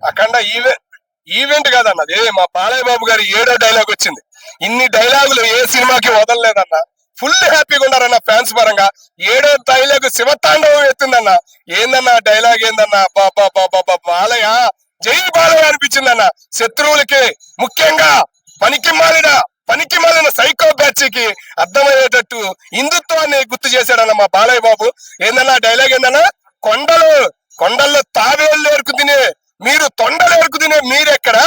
అఖండ event కాదన్న, అదే మా బాలయ్య బాబు గారి 7వ డైలాగ్ వచ్చింది. ఇన్ని డైలాగులు ఏ సినిమాకి వదలలేదన్న. ఫుల్ హ్యాపీగా ఉన్నారన్న ఫ్యాన్స్ పరంగా. 7వ డైలాగ్ శివతాండవం ఎత్తిందన్న. ఏందన్న డైలాగ్ ఏందన్న, బాబా బాబా బాలయ్య, జై బాలయ్య అనిపించిందన్న. శత్రువులకి, ముఖ్యంగా పనికి మాలిన సైకో బ్యాచ్ కి అర్థమయ్యేటట్టు హిందుత్వాన్ని గుర్తు చేశాడన్న మా బాలయ్య బాబు. ఏందన్నా డైలాగ్ ఏందన్నా, కొండల్లో తావేళ్ళు ఎరుకు తినే మీరు, తొండలు ఎరుకు తినే మీరెక్కడ,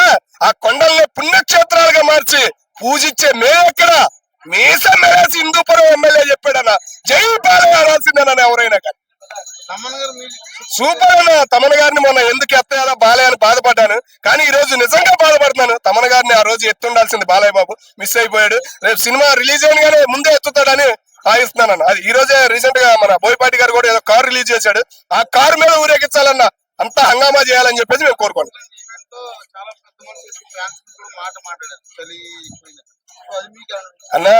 ఆ కొండల్ని పుణ్యక్షేత్రాలుగా మార్చి పూజించే మేమెక్కడ, మీసం మేసి హిందూపురం ఎమ్మెల్యే చెప్పాడన్న. జై బాలయ్య అనాల్సిందేనన్న ఎవరైనా కానీ. సూపర్ అన్న. తమన్ గారిని మొన్న ఎందుకు ఎత్తాలో బాలయ్య అని బాధపడ్డాను, కానీ ఈ రోజు నిజంగా బాధపడుతున్నాను. తమన్ గారిని ఆ రోజు ఎత్తుండాల్సింది బాలయ్య బాబు, మిస్ అయిపోయాడు. రేపు సినిమా రిలీజ్ అయినగానే ముందే ఎత్తుతాడని భావిస్తున్నాను. అది ఈ రోజే రీసెంట్ గా మన బోయపాటి గారు కూడా ఏదో కారు రిలీజ్ చేశాడు, ఆ కారు మీద ఊరేగించాలన్న, అంతా హంగామా చేయాలని చెప్పేసి మేము కోరుకోండి. అన్నా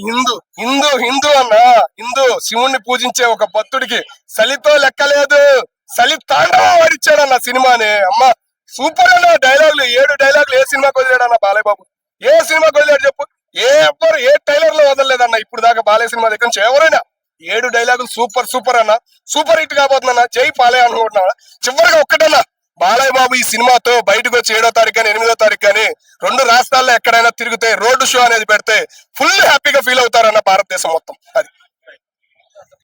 హిందూ హిందూ హిందూ అన్న, హిందూ శివుణ్ణి పూజించే ఒక భక్తుడికి చలితో లెక్కలేదు, చలి తాండవం వాడిచ్చాడన్న సినిమాని. అమ్మ సూపర్ అన్న. డైలాగులు 7 డైలాగులు ఏ సినిమాకి వదిలేడన్న బాలయ్య బాబు, ఏ సినిమాకి వదిలేడు చెప్పు. ఏ టైలర్ లో వదలలేదన్న ఇప్పుడు దాకా బాలయ్య సినిమా దగ్గర నుంచి ఎవరైనా. 7 డైలాగులు సూపర్ అన్న, సూపర్ హిట్ కాబోతుందన్న. జై బాలయ్య అనుకుంటున్నా. చివరిగా ఒక్కటన్నా, బాలయ్య బాబు ఈ సినిమాతో బయటకు వచ్చి 7వ తారీఖు కానీ 8వ తారీఖు కానీ 2 రాష్ట్రాల్లో ఎక్కడైనా తిరిగితే రోడ్డు షో అనేది పెడితే ఫుల్ హ్యాపీగా ఫీల్ అవుతారన్న భారతదేశం మొత్తం. అది